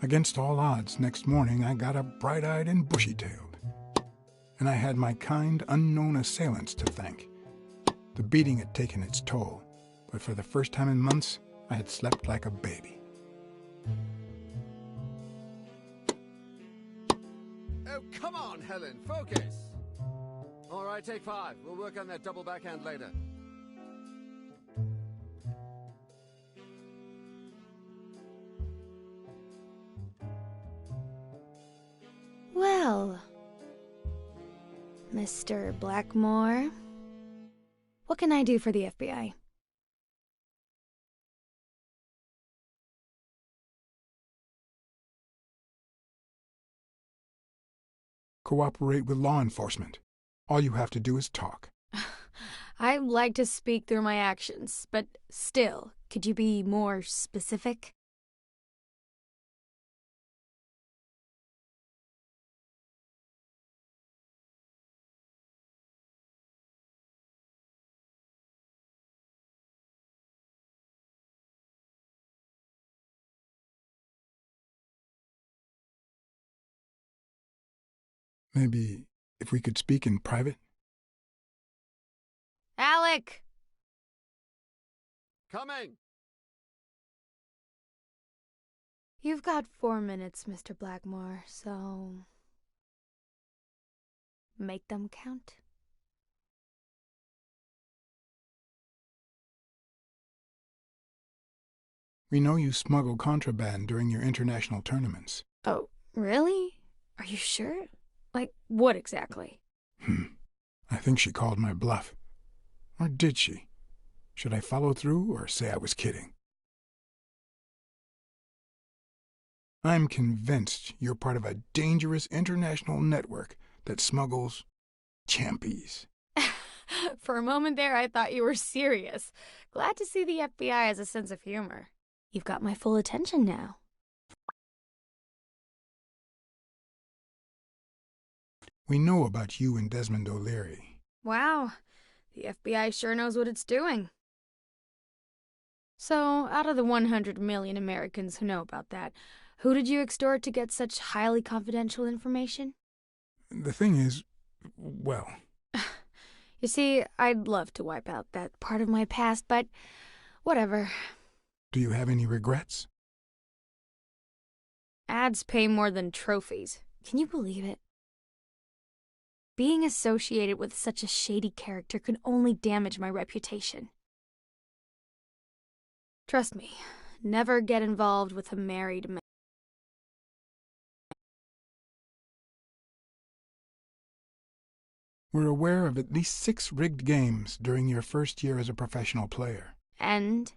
Against all odds, next morning I got up bright-eyed and bushy-tailed. And I had my kind, unknown assailants to thank. The beating had taken its toll, but for the first time in months, I had slept like a baby. Oh, come on, Helen, focus! All right, take 5. We'll work on that double backhand later. Well, Mr. Blackmore, what can I do for the FBI? Cooperate with law enforcement. All you have to do is talk. I like to speak through my actions, but still, could you be more specific? Maybe if we could speak in private? Alec! Coming! You've got 4 minutes, Mr. Blackmore, so... make them count. We know you smuggle contraband during your international tournaments. Oh, really? Are you sure? Like, what exactly? I think she called my bluff. Or did she? Should I follow through or say I was kidding? I'm convinced you're part of a dangerous international network that smuggles champies. For a moment there, I thought you were serious. Glad to see the FBI has a sense of humor. You've got my full attention now. We know about you and Desmond O'Leary. Wow, the FBI sure knows what it's doing. So, out of the 100 million Americans who know about that, who did you extort to get such highly confidential information? The thing is, well... You see, I'd love to wipe out that part of my past, but whatever. Do you have any regrets? Ads pay more than trophies. Can you believe it? Being associated with such a shady character could only damage my reputation. Trust me, never get involved with a married man. We're aware of at least 6 rigged games during your first year as a professional player. And?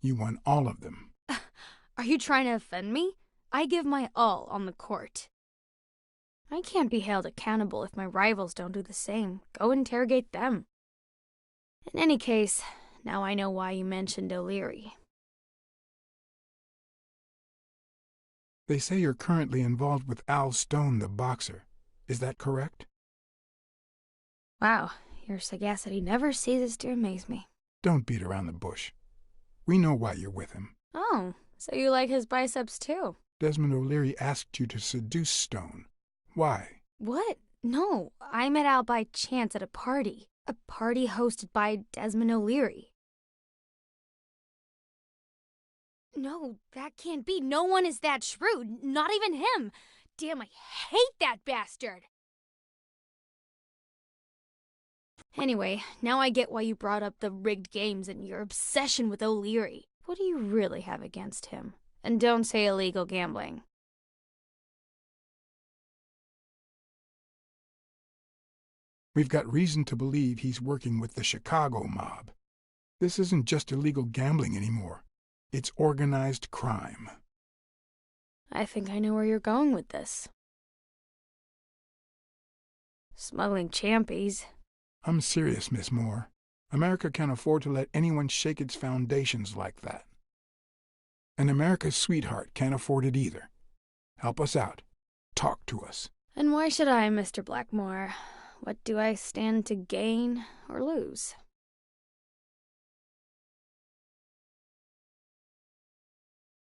You won all of them. Are you trying to offend me? I give my all on the court. I can't be held accountable if my rivals don't do the same. Go interrogate them. In any case, now I know why you mentioned O'Leary. They say you're currently involved with Al Stone, the boxer. Is that correct? Wow, your sagacity never ceases to amaze me. Don't beat around the bush. We know why you're with him. Oh, so you like his biceps too? Desmond O'Leary asked you to seduce Stone. Why? What? No, I met Al by chance at a party. A party hosted by Desmond O'Leary. No, that can't be. No one is that shrewd. Not even him. Damn, I hate that bastard. Anyway, now I get why you brought up the rigged games and your obsession with O'Leary. What do you really have against him? And don't say illegal gambling. We've got reason to believe he's working with the Chicago mob. This isn't just illegal gambling anymore. It's organized crime. I think I know where you're going with this. Smuggling champies. I'm serious, Miss Moore. America can't afford to let anyone shake its foundations like that. And America's sweetheart can't afford it either. Help us out. Talk to us. And why should I, Mr. Blackmore? What do I stand to gain or lose?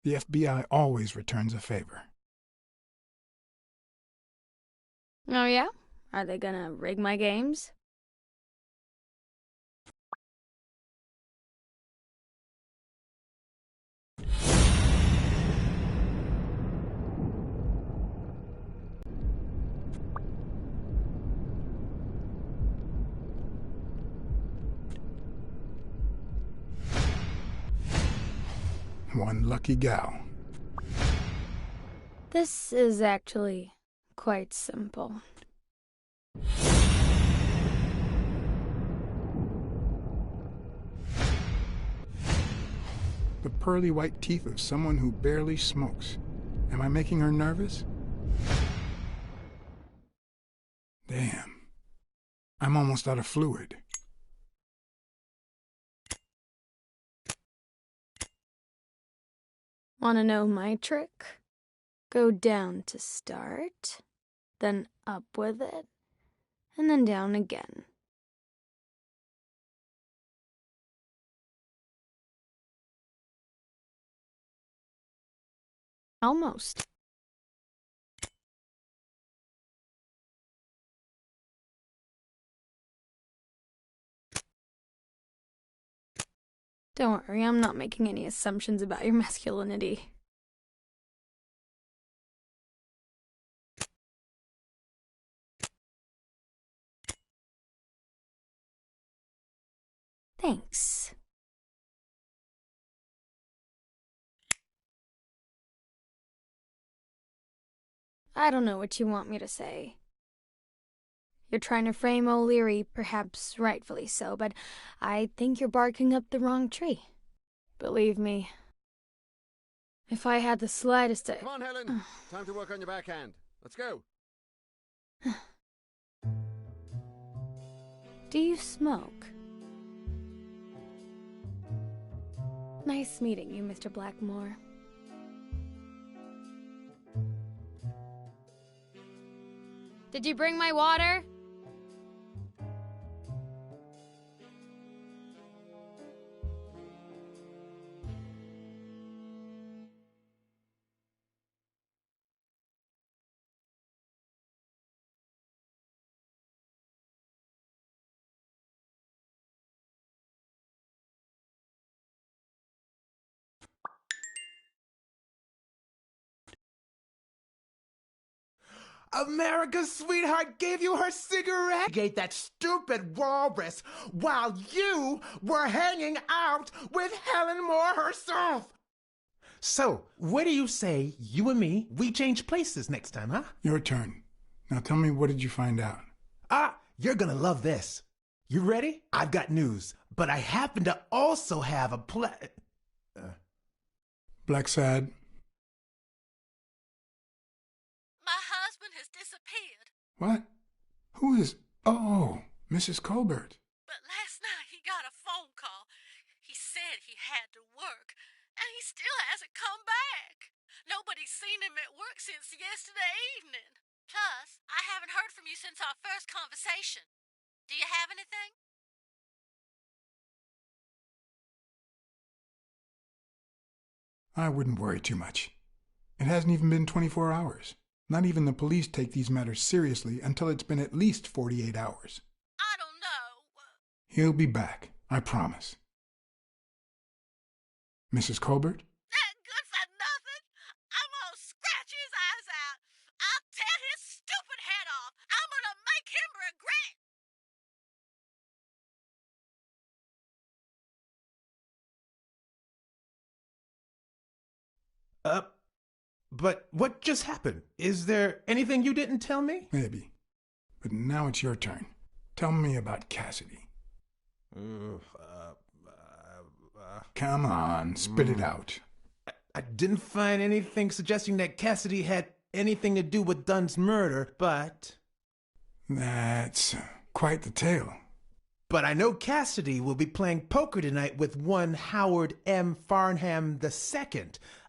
The FBI always returns a favor. Oh yeah? Are they gonna rig my games? One lucky gal. This is actually quite simple. The pearly white teeth of someone who barely smokes. Am I making her nervous? Damn. I'm almost out of fluid. Wanna know my trick? Go down to start, then up with it, and then down again. Almost. Don't worry, I'm not making any assumptions about your masculinity. Thanks. I don't know what you want me to say. You're trying to frame O'Leary, perhaps rightfully so, but I think you're barking up the wrong tree. Believe me, if I had the slightest... Come on, Helen. Time to work on your backhand. Let's go. Do you smoke? Nice meeting you, Mr. Blackmore. Did you bring my water? America's sweetheart gave you her cigarette? Gave that stupid walrus while you were hanging out with Helen Moore herself. So, what do you say, you and me, we change places next time, huh? Your turn. Now tell me, what did you find out? You're gonna love this. You ready? I've got news, but I happen to also have a Blacksad. My husband has disappeared. What? Who is... Oh, Mrs. Colbert. But last night he got a phone call. He said he had to work, and he still hasn't come back. Nobody's seen him at work since yesterday evening. Plus, I haven't heard from you since our first conversation. Do you have anything? I wouldn't worry too much. It hasn't even been 24 hours. Not even the police take these matters seriously until it's been at least 48 hours. I don't know. He'll be back, I promise. Mrs. Colbert? That good for nothing? I'm gonna scratch his eyes out. I'll tear his stupid head off. I'm gonna make him regret. But what just happened? Is there anything you didn't tell me? Maybe. But now it's your turn. Tell me about Cassidy. Come on, spit it out. I didn't find anything suggesting that Cassidy had anything to do with Dunn's murder, but... That's quite the tale. But I know Cassidy will be playing poker tonight with one Howard M. Farnham II,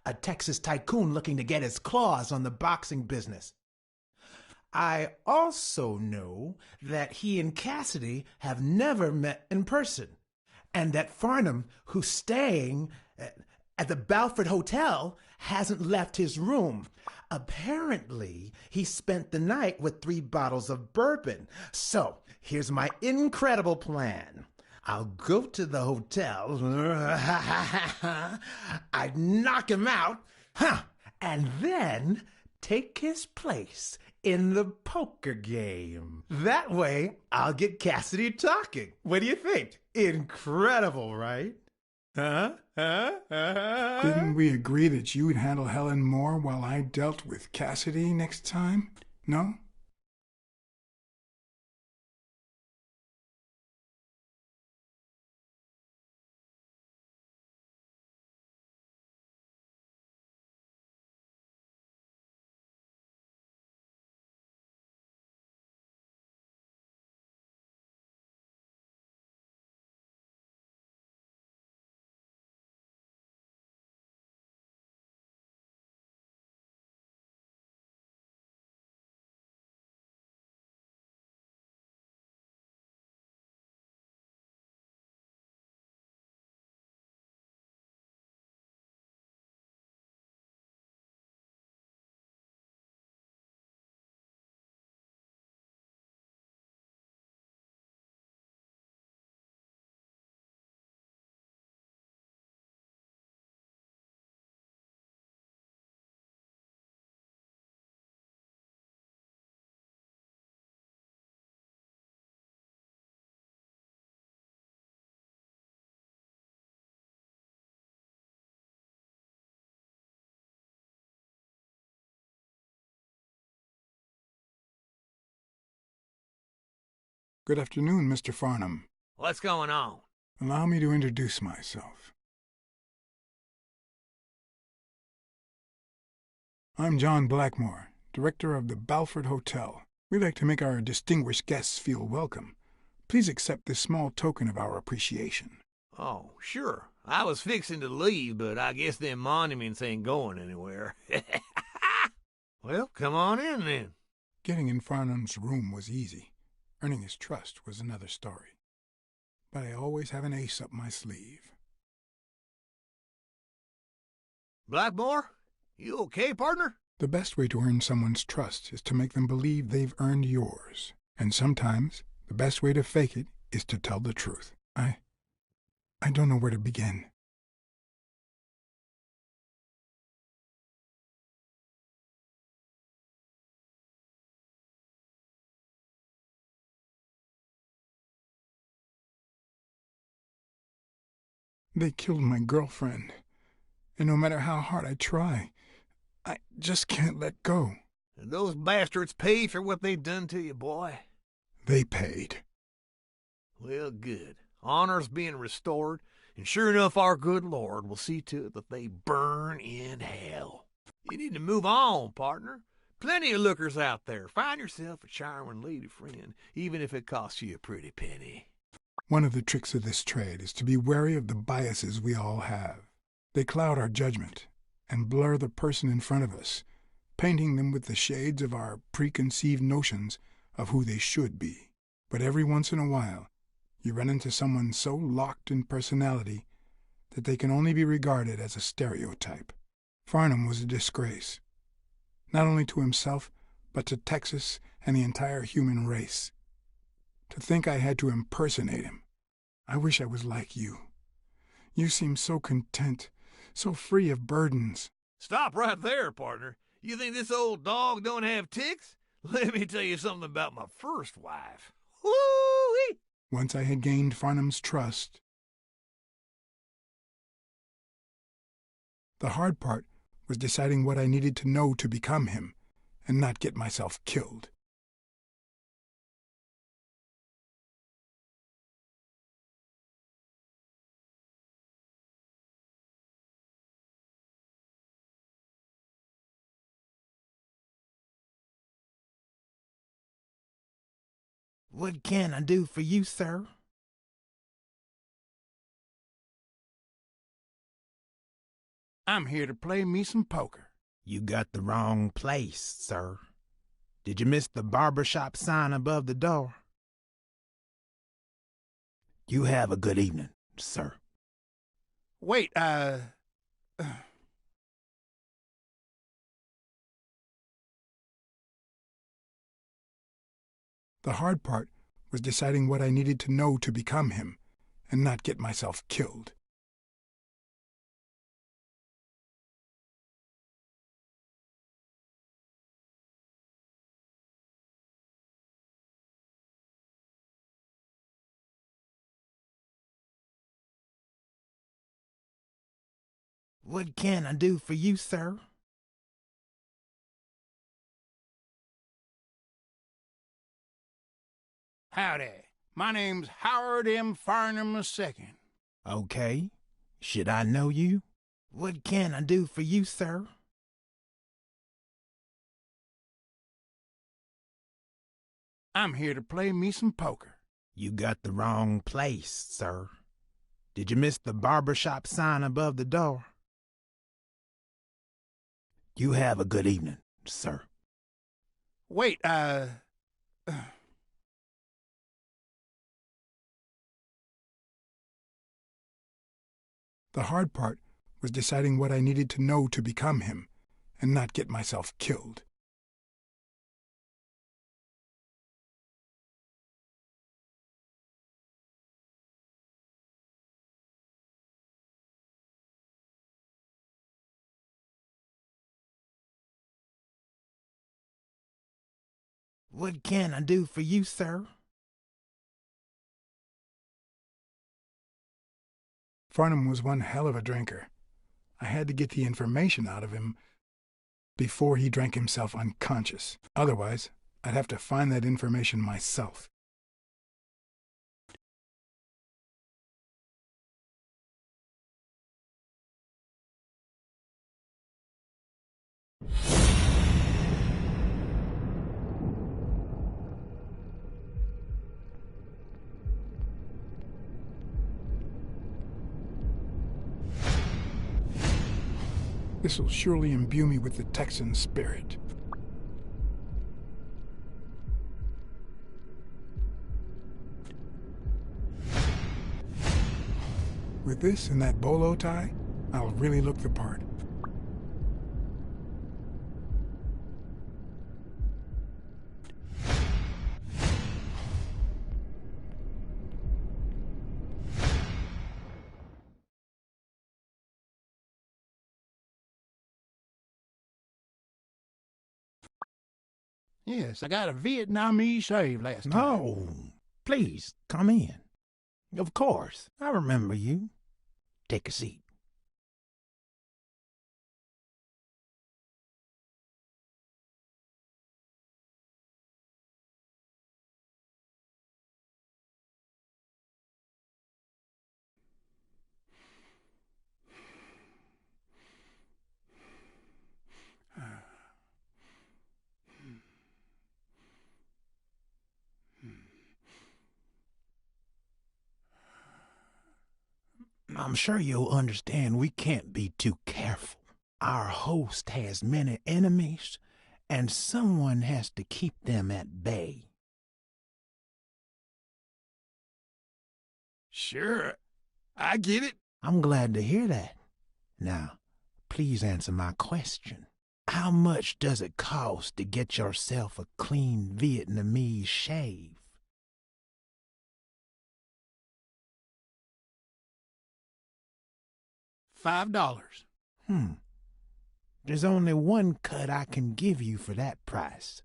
a Texas tycoon looking to get his claws on the boxing business. I also know that he and Cassidy have never met in person, and that Farnham, who's staying at the Balford Hotel hasn't left his room. Apparently, he spent the night with 3 bottles of bourbon. So, here's my incredible plan. I'll go to the hotel, I'd knock him out, and then take his place in the poker game. That way, I'll get Cassidy talking. What do you think? Incredible, right? Didn't we agree that you'd handle Helen more while I dealt with Cassidy next time? No? Good afternoon, Mr. Farnham. What's going on? Allow me to introduce myself. I'm John Blackmore, director of the Balford Hotel. We'd like to make our distinguished guests feel welcome. Please accept this small token of our appreciation. Oh, sure. I was fixing to leave, but I guess them monuments ain't going anywhere. Well, come on in then. Getting in Farnham's room was easy. Earning his trust was another story. But I always have an ace up my sleeve. Blackmore, you okay, partner? The best way to earn someone's trust is to make them believe they've earned yours. And sometimes, the best way to fake it is to tell the truth. I don't know where to begin. They killed my girlfriend, and no matter how hard I try, I just can't let go. And those bastards pay for what they done to you, boy? They paid. Well, good. Honor's being restored, and sure enough, our good Lord will see to it that they burn in hell. You need to move on, partner. Plenty of lookers out there. Find yourself a charming lady friend, even if it costs you a pretty penny. One of the tricks of this trade is to be wary of the biases we all have. They cloud our judgment and blur the person in front of us, painting them with the shades of our preconceived notions of who they should be. But every once in a while, you run into someone so locked in personality that they can only be regarded as a stereotype. Farnham was a disgrace, not only to himself, but to Texas and the entire human race. To think I had to impersonate him. I wish I was like you. You seem so content, so free of burdens. Stop right there, partner. You think this old dog don't have ticks? Let me tell you something about my first wife. Woo-wee! Once I had gained Farnham's trust, the hard part was deciding what I needed to know to become him and not get myself killed. What can I do for you, sir? I'm here to play me some poker. You got the wrong place, sir. Did you miss the barbershop sign above the door? You have a good evening, sir. Wait, The hard part was deciding what I needed to know to become him, and not get myself killed. What can I do for you, sir? Howdy. My name's Howard M. Farnham II. Okay. Should I know you? What can I do for you, sir? I'm here to play me some poker. You got the wrong place, sir. Did you miss the barbershop sign above the door? You have a good evening, sir. Wait, The hard part was deciding what I needed to know to become him, and not get myself killed. What can I do for you, sir? Farnham was one hell of a drinker. I had to get the information out of him before he drank himself unconscious. Otherwise, I'd have to find that information myself. This'll surely imbue me with the Texan spirit. With this and that bolo tie, I'll really look the part. yes, I got a Vietnamese shave last time. No, please, come in. Of course, I remember you. Take a seat. I'm sure you'll understand we can't be too careful. Our host has many enemies, and someone has to keep them at bay. Sure, I get it. I'm glad to hear that. Now, please answer my question. How much does it cost to get yourself a clean Vietnamese shave? $5. There's only one cut I can give you for that price.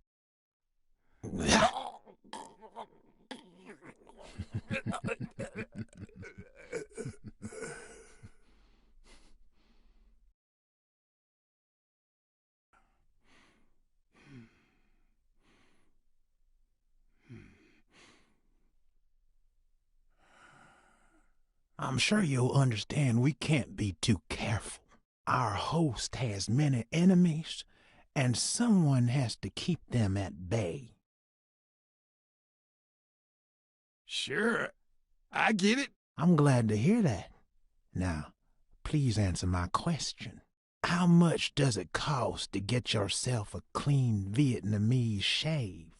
I'm sure you'll understand we can't be too careful. Our host has many enemies, and someone has to keep them at bay. Sure, I get it. I'm glad to hear that. Now, please answer my question. How much does it cost to get yourself a clean Vietnamese shave?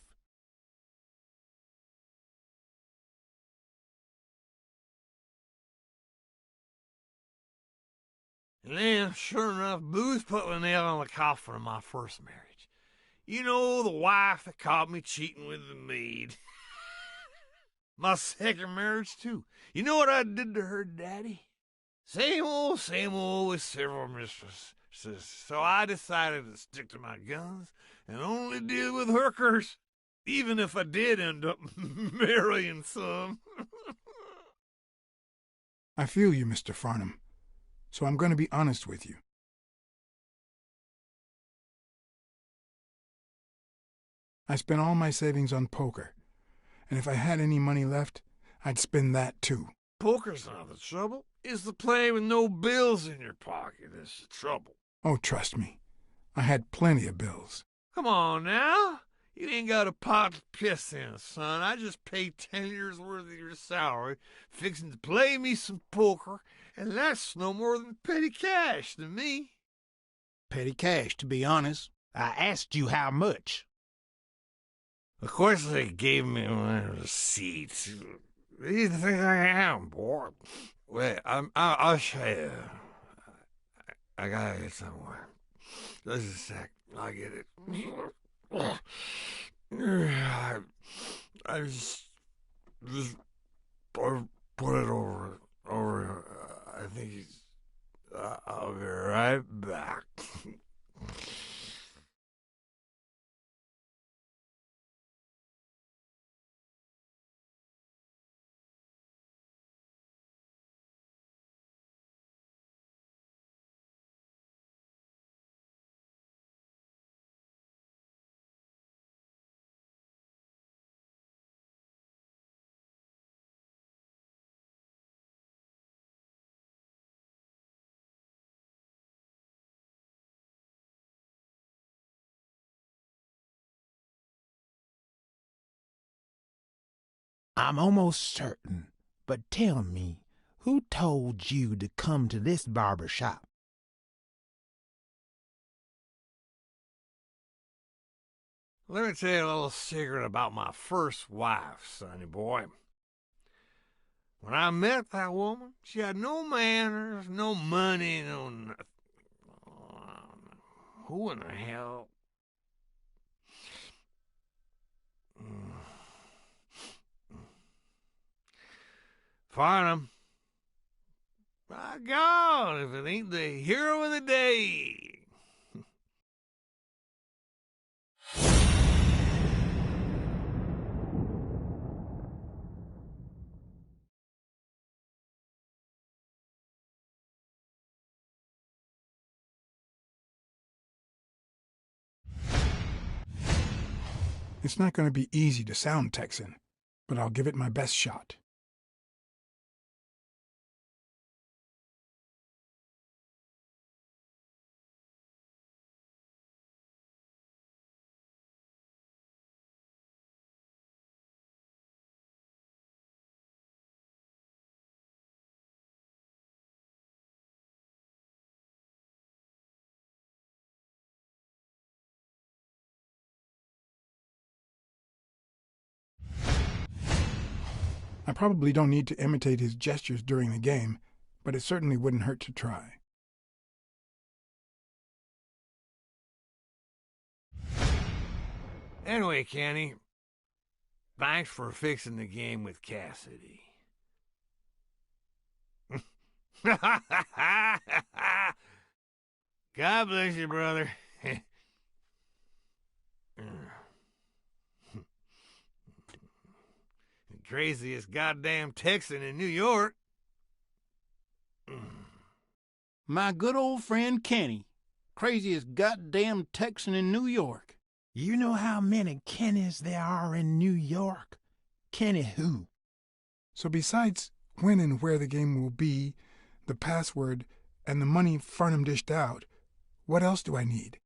And then, sure enough, booze put the nail on the coffin of my first marriage. You know, the wife that caught me cheating with the maid. My second marriage, too. You know what I did to her daddy? Same old with several mistresses. So I decided to stick to my guns and only deal with hookers, even if I did end up marrying some. I feel you, Mr. Farnham, so I'm going to be honest with you. I spent all my savings on poker, and if I had any money left, I'd spend that too. Poker's not the trouble. It's the play with no bills in your pocket that's the trouble. Oh, trust me, I had plenty of bills. Come on now. You ain't got a pot to piss in, son. I just paid 10 years worth of your salary fixing to play me some poker, and that's no more than petty cash to me. Petty cash, to be honest. I asked you how much. Of course they gave me my receipts. What do you think I am, boy? Wait, I'll show you. I gotta get somewhere. Just a sec. I'll get it. I just put it over. I think I'll be right back. I'm almost certain, but tell me, who told you to come to this barber shop? Let me tell you a little secret about my first wife, sonny boy. When I met that woman, she had no manners, no money, no nothing. Who in the hell? Farnham. My God, if it ain't the hero of the day. It's not going to be easy to sound Texan, but I'll give it my best shot. I probably don't need to imitate his gestures during the game, but it certainly wouldn't hurt to try. Anyway, Kenny, thanks for fixing the game with Cassidy. God bless you, brother. Craziest goddamn Texan in New York. My good old friend Kenny. Craziest goddamn Texan in New York. You know how many Kennys there are in New York? Kenny who? So besides when and where the game will be, the password, and the money Farnham dished out, what else do I need?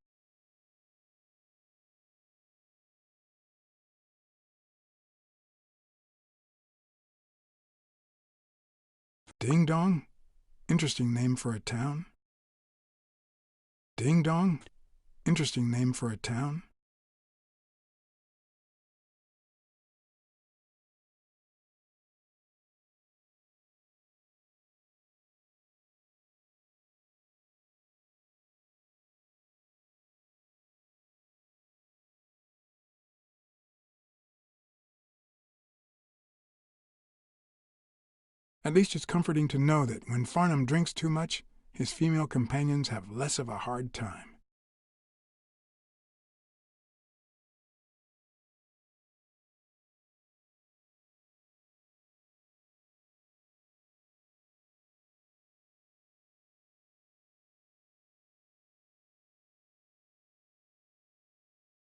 Ding Dong? Interesting name for a town. Ding Dong? Interesting name for a town. At least it's comforting to know that when Farnham drinks too much, his female companions have less of a hard time.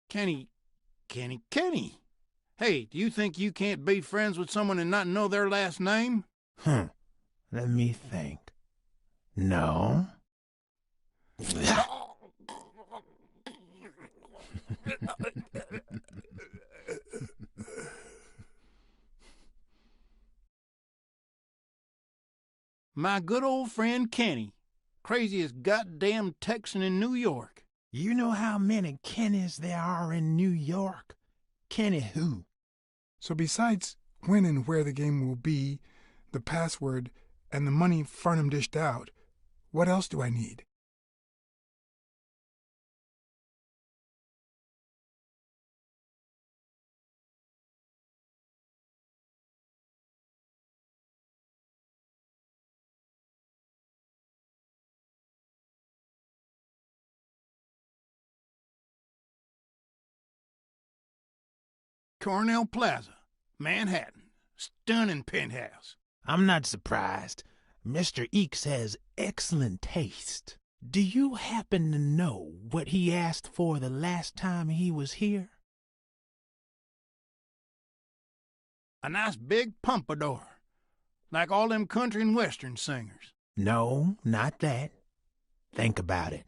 Kenny. Hey, do you think you can't be friends with someone and not know their last name? Let me think. No. My good old friend Kenny. Craziest goddamn Texan in New York. You know how many Kennys there are in New York? Kenny who? So besides when and where the game will be, the password, and the money Farnham dished out, what else do I need? Cornell Plaza, Manhattan. Stunning penthouse. I'm not surprised. Mr. Eakes has excellent taste. Do you happen to know what he asked for the last time he was here? A nice big pompadour, like all them country and western singers. No, not that. Think about it.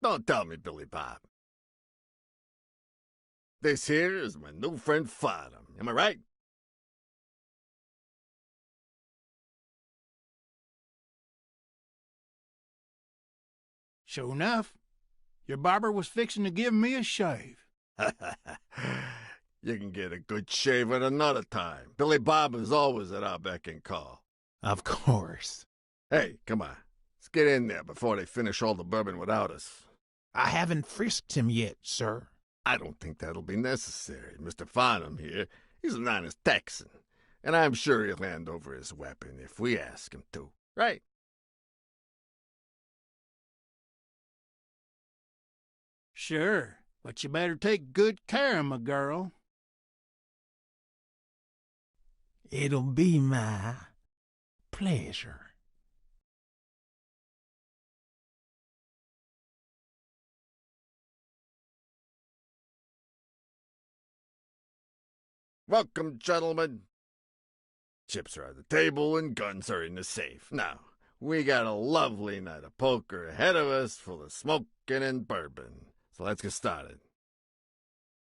Don't tell me, Billy Bob. This here is my new friend Farnham. Am I right? Sure enough, your barber was fixing to give me a shave. You can get a good shave at another time. Billy Bob is always at our beck and call. Of course. Hey, come on. Let's get in there before they finish all the bourbon without us. I haven't frisked him yet, sir. I don't think that'll be necessary. Mr. Farnham here, he's an honest Texan, and I'm sure he'll hand over his weapon if we ask him to. Right? Sure, but you better take good care of my girl. It'll be my pleasure. Welcome, gentlemen. Chips are on the table and guns are in the safe. Now, we got a lovely night of poker ahead of us full of smoking and bourbon. So let's get started.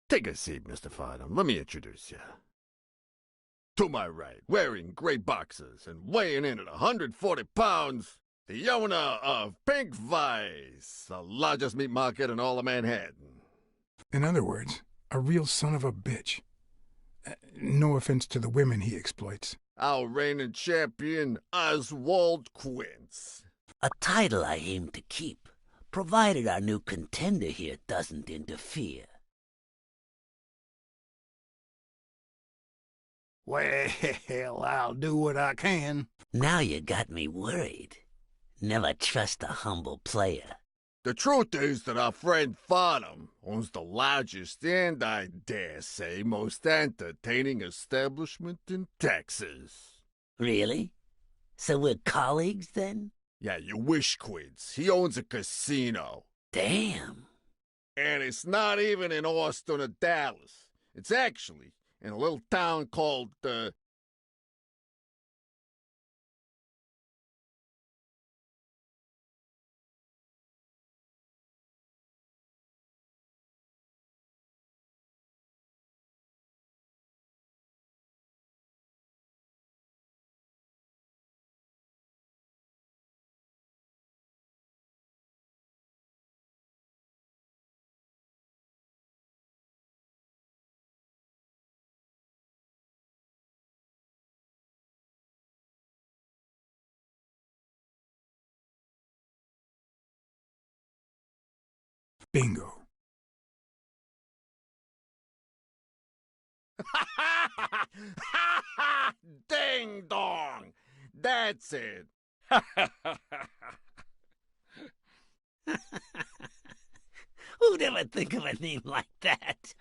Take a seat, Mr. Farnham. Let me introduce you. To my right, wearing gray boxers and weighing in at 140 pounds, the owner of Pink Vice, the largest meat market in all of Manhattan. In other words, a real son of a bitch. No offense to the women he exploits. Our reigning champion, Oswald Quince. A title I aim to keep, provided our new contender here doesn't interfere. Well, I'll do what I can. Now you got me worried. Never trust a humble player. The truth is that our friend Farnham owns the largest and, I dare say, most entertaining establishment in Texas. Really? So we're colleagues, then? Yeah, you wish, Quids. He owns a casino. Damn. And it's not even in Austin or Dallas. It's actually in a little town called, Bingo. Ding dong! That's it. Who'd ever think of a name like that?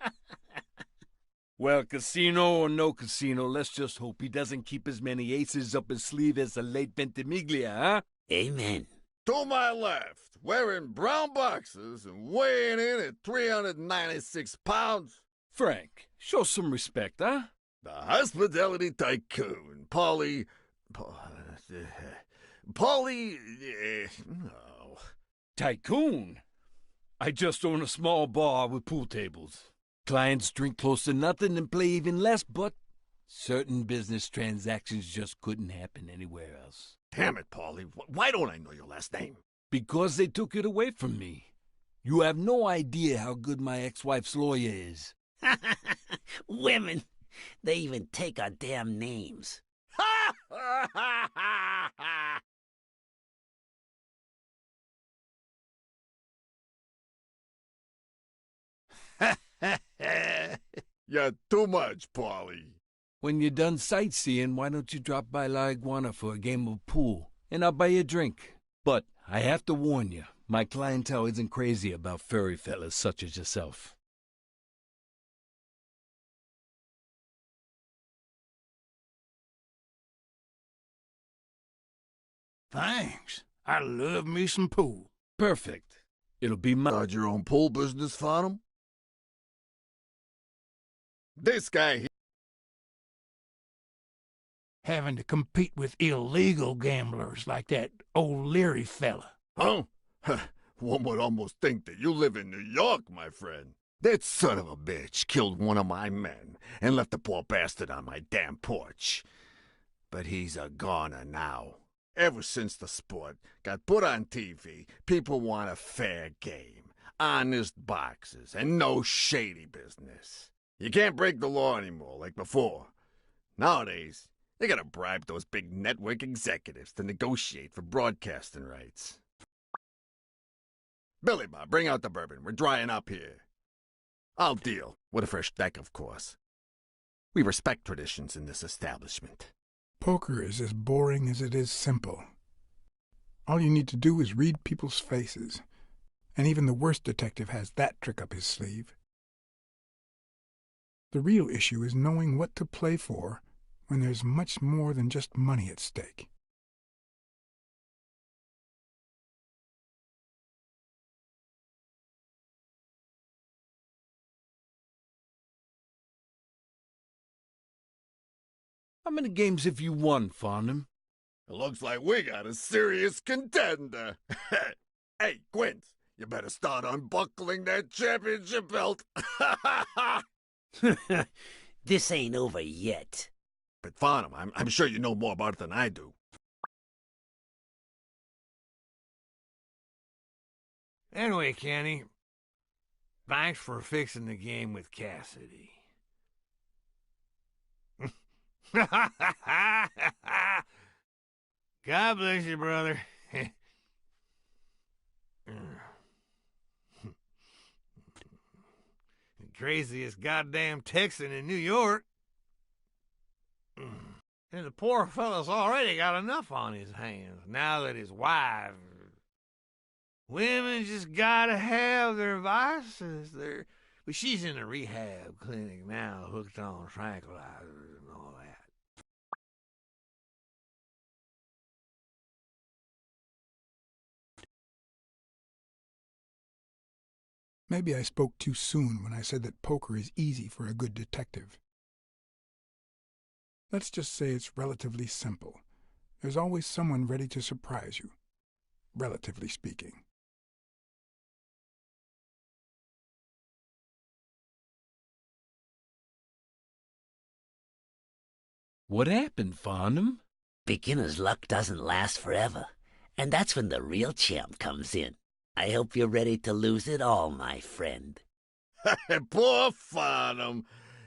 Well, casino or no casino, let's just hope he doesn't keep as many aces up his sleeve as the late Ventimiglia, huh? Amen. To my left, wearing brown boxers and weighing in at 396 pounds, Frank, show some respect, huh? the hospitality tycoon, Polly... no. Tycoon? I just own a small bar with pool tables. Clients drink close to nothing and play even less, but certain business transactions just couldn't happen anywhere else. Damn it, Polly. Why don't I know your last name? Because they took it away from me. You have no idea how good my ex-wife's lawyer is. Women, they even take our damn names. You're too much, Polly. When you're done sightseeing, why don't you drop by La Iguana for a game of pool, and I'll buy you a drink. But I have to warn you, my clientele isn't crazy about furry fellas such as yourself. Thanks. I love me some pool. Perfect. It'll be my... Start your own pool business, Farnham? This guy... Having to compete with illegal gamblers like that old Leary fella. Huh? One would almost think that you live in New York, my friend. That son of a bitch killed one of my men and left the poor bastard on my damn porch. But he's a goner now. Ever since the sport got put on TV, people want a fair game, honest boxes, and no shady business. You can't break the law anymore like before. Nowadays, they gotta bribe those big network executives to negotiate for broadcasting rights. Billy Bob, bring out the bourbon. We're drying up here. I'll deal, with a fresh deck, of course. We respect traditions in this establishment. Poker is as boring as it is simple. All you need to do is read people's faces, and even the worst detective has that trick up his sleeve. The real issue is knowing what to play for when there's much more than just money at stake. How many games have you won, Farnham? It looks like we got a serious contender. Hey, Quint, you better start unbuckling that championship belt. This ain't over yet. But Farnham, I'm sure you know more about it than I do. Anyway, Kenny, thanks for fixing the game with Cassidy. God bless you, brother. The craziest goddamn Texan in New York. And the poor fellow's already got enough on his hands now that his wife... Women just gotta have their vices. But she's in a rehab clinic now, hooked on tranquilizers and all that. Maybe I spoke too soon when I said that poker is easy for a good detective. Let's just say it's relatively simple. There's always someone ready to surprise you, relatively speaking. What happened, Farnham? Beginner's luck doesn't last forever, and that's when the real champ comes in. I hope you're ready to lose it all, my friend. Poor Farnham.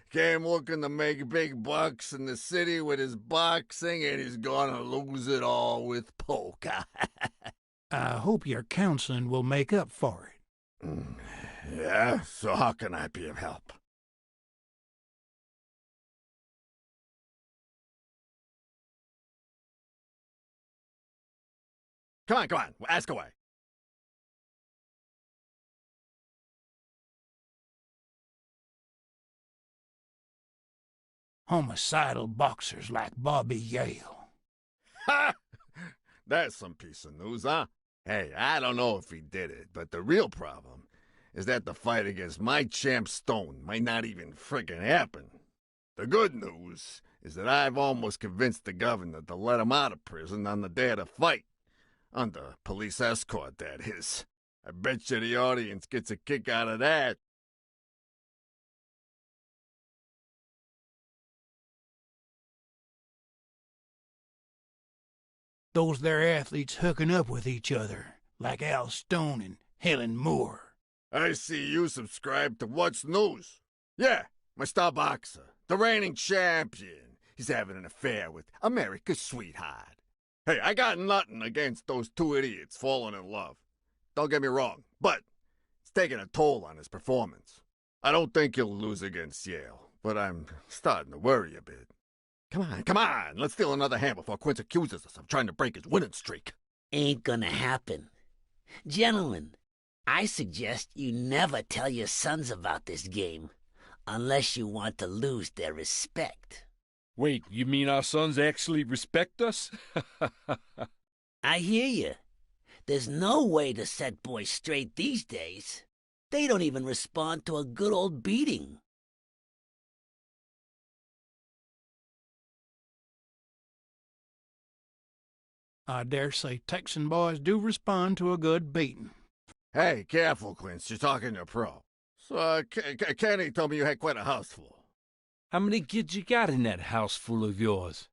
Came looking to make big bucks in the city with his boxing, and he's gonna lose it all with poker. I hope your counseling will make up for it. Yeah, so how can I be of help? Come on, ask away. Homicidal boxers like Bobby Yale. Ha! That's some piece of news, huh? Hey, I don't know if he did it, but the real problem is that the fight against my champ Stone might not even frickin' happen. The good news is that I've almost convinced the governor to let him out of prison on the day of the fight. Under police escort, that is. I bet you the audience gets a kick out of that. Those there athletes hooking up with each other, like Al Stone and Helen Moore. I see you subscribe to What's News. Yeah, my star boxer, the reigning champion. He's having an affair with America's sweetheart. Hey, I got nothing against those two idiots falling in love. Don't get me wrong, but it's taking a toll on his performance. I don't think he'll lose against Yale, but I'm starting to worry a bit. Come on, let's steal another hand before Quince accuses us of trying to break his winning streak. Ain't gonna happen. Gentlemen, I suggest you never tell your sons about this game, unless you want to lose their respect. Wait, you mean our sons actually respect us? I hear you. There's no way to set boys straight these days. They don't even respond to a good old beating. I dare say Texan boys do respond to a good beating. Hey, careful, Quince. You're talking to a pro. So, Kenny told me you had quite a house full. How many kids you got in that house full of yours?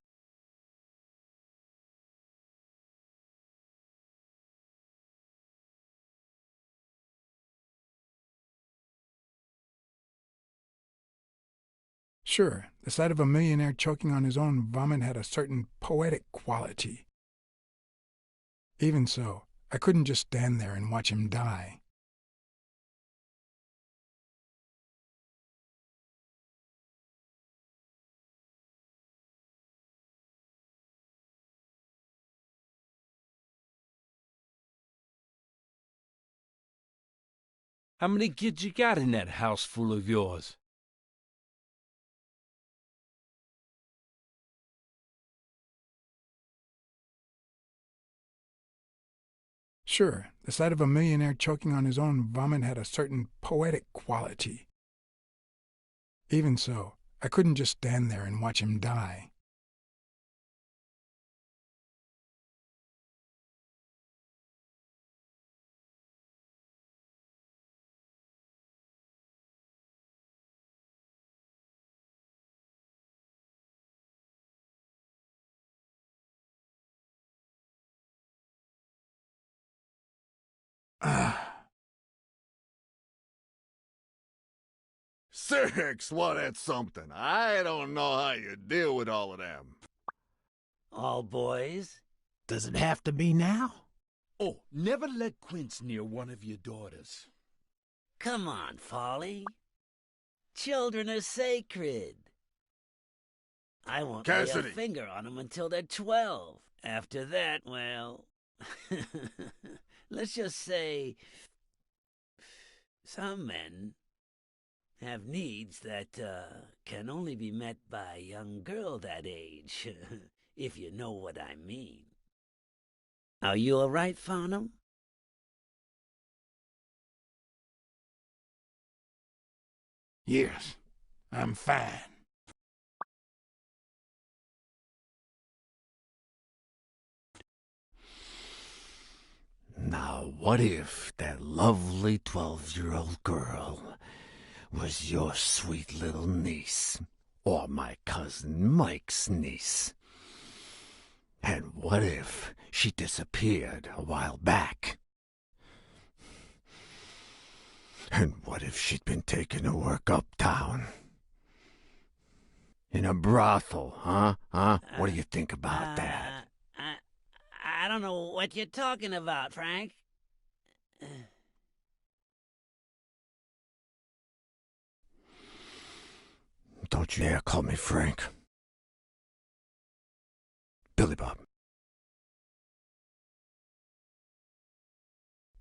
Sure, the sight of a millionaire choking on his own vomit had a certain poetic quality. Even so, I couldn't just stand there and watch him die. How many kids you got in that house full of yours? Sure, the sight of a millionaire choking on his own vomit had a certain poetic quality. Even so, I couldn't just stand there and watch him die. Ah. Six, well, that's something. I don't know how you deal with all of them. All boys? Does it have to be now? Oh, never let Quince near one of your daughters. Come on, Folly. Children are sacred. I won't lay a Cassidy. finger on them until they're 12. After that, well... let's just say... some men have needs that can only be met by a young girl that age, if you know what I mean. Are you all right, Farnham? Yes, I'm fine. Now, what if that lovely 12-year-old girl was your sweet little niece, or my cousin Mike's niece? And what if she disappeared a while back? And what if she'd been taken to work uptown? In a brothel, huh? What do you think about that? I don't know what you're talking about, Frank. Don't you dare call me Frank. Billy Bob.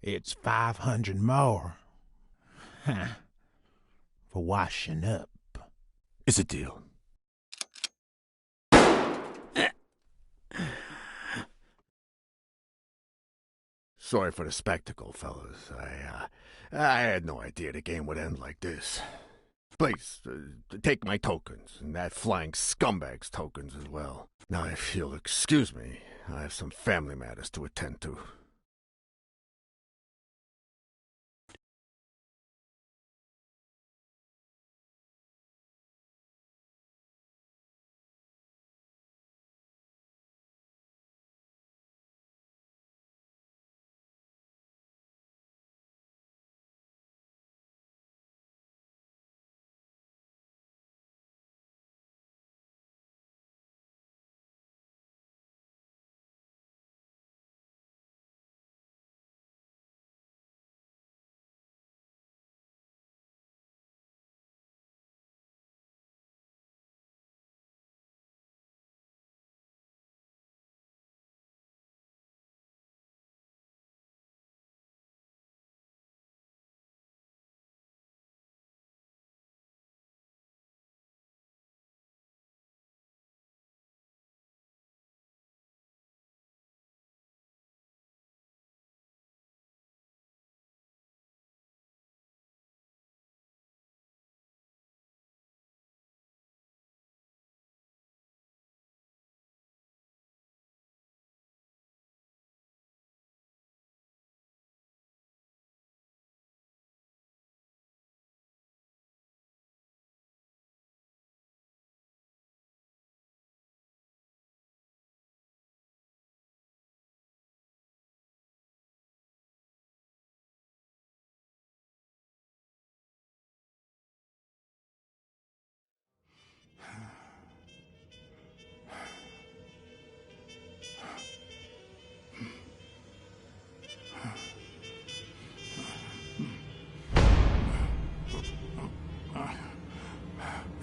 It's 500 more. Huh. For washing up. It's a deal. Sorry for the spectacle, fellas. I had no idea the game would end like this. Please, take my tokens, and that flying scumbag's tokens as well. Now, if you'll excuse me, I have some family matters to attend to.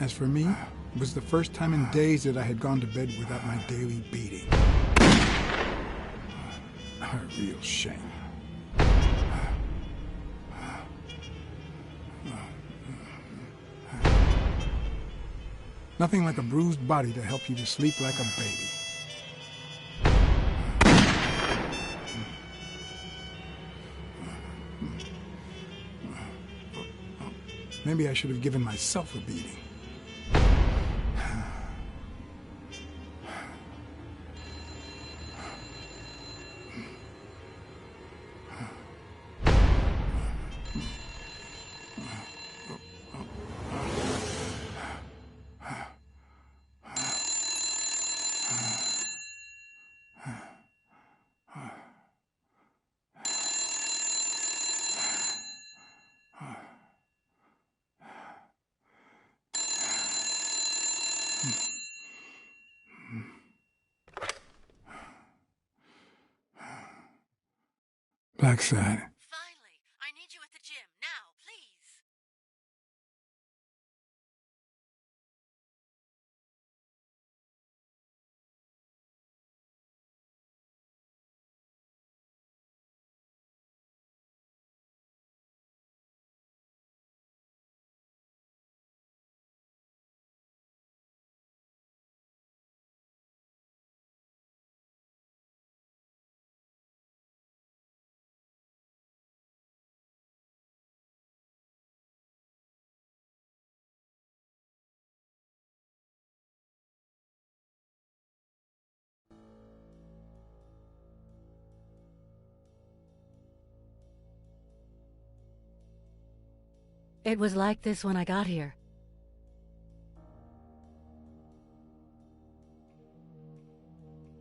As for me, it was the first time in days that I had gone to bed without my daily beating. A real shame. Nothing like a bruised body to help you to sleep like a baby. Maybe I should have given myself a beating. Blacksad. Finally, I need you at the gym now, please. It was like this when I got here.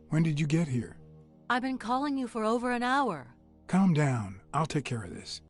When did you get here? I've been calling you for over an hour. Calm down. I'll take care of this.